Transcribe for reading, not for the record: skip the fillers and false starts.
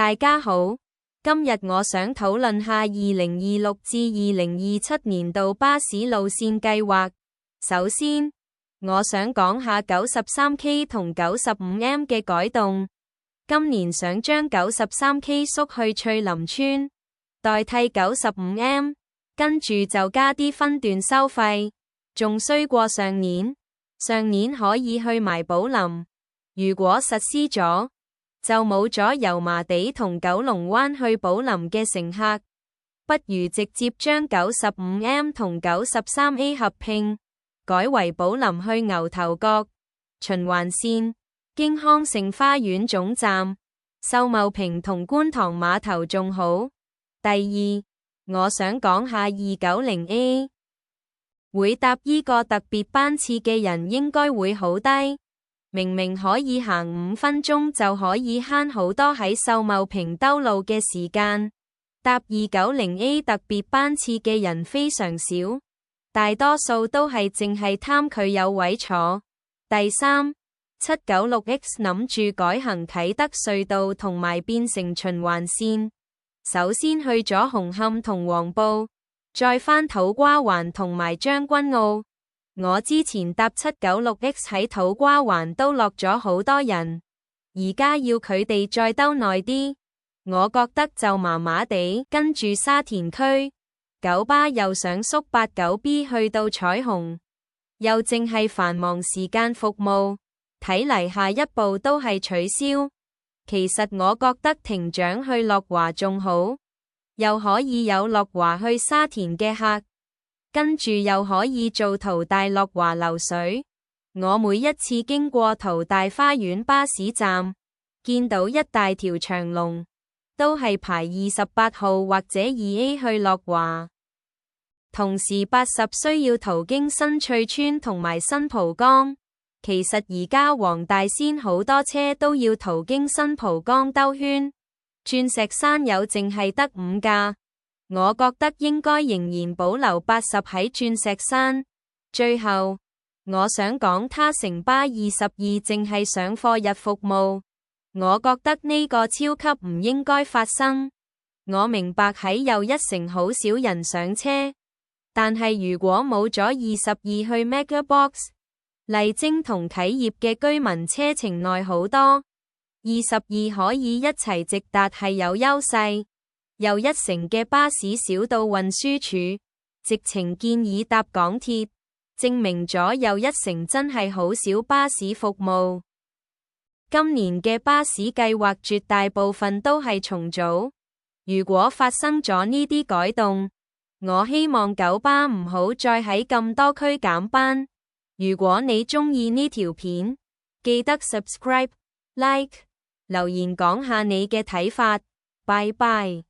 大家好，今日我想討論下2026至2027年度巴士路線計劃。首先，我想講下 93K 同 95M 嘅改動。今年想將 93K 縮去翠林村，代替 95M， 跟住就加啲分段收費，仲衰過上年。上年可以去埋寶林，如果實施咗，就冇咗油麻地同九龍灣去寶林嘅乘客，不如直接將 95M 同 93A 合併，改為寶林去牛頭角循環線，經康盛花園總站、秀茂坪同觀塘碼頭仲好。第二，我想講下 290A， 會搭依個特別班次嘅人應該會好低。明明可以行5分鐘就可以慳好多喺秀茂坪兜路嘅時間，搭 290A 特別班次嘅人非常少，大多數都係淨係貪佢有位坐。第三，796X 諗住改行啟德隧道同埋變成循環線，首先去咗紅磡同黃埔，再返土瓜灣同埋將軍澳。我之前搭 796X 喺土瓜灣都落咗好多人，而家要佢哋再兜耐啲，我覺得就麻麻地。跟住沙田區九巴又想縮 89B 去到彩虹，又淨係繁忙時間服務，睇嚟下一步都係取消。其實我覺得停獎去樂華仲好，又可以有樂華去沙田嘅客，跟住又可以做淘大樂華流水。我每一次經過淘大花園巴士站，見到一大條長龍，都係排28號或者 2A 去樂華。同時80需要途經新翠村同埋新蒲崗，其實而家黃大仙好多車都要途經新蒲崗兜圈，鑽石山有淨係得5架。我覺得應該仍然保留80喺鑽石山。最後，我想講他城巴22淨係上課日服務，我覺得呢個超級唔應該發生。我明白喺又一城好少人上車，但係如果冇咗22去 MegaBox， 麗晶同啟業嘅居民車程耐好多，22可以一齊直達係有優勢。又一城嘅巴士少到運輸署直情建議搭港鐵，證明咗又一城真係好少巴士服務。今年嘅巴士計劃絕大部分都係重組，如果發生咗呢啲改動，我希望九巴唔好再喺咁多區減班。如果你鍾意呢條片，記得 subscribe、like、留言講下你嘅睇法。拜拜。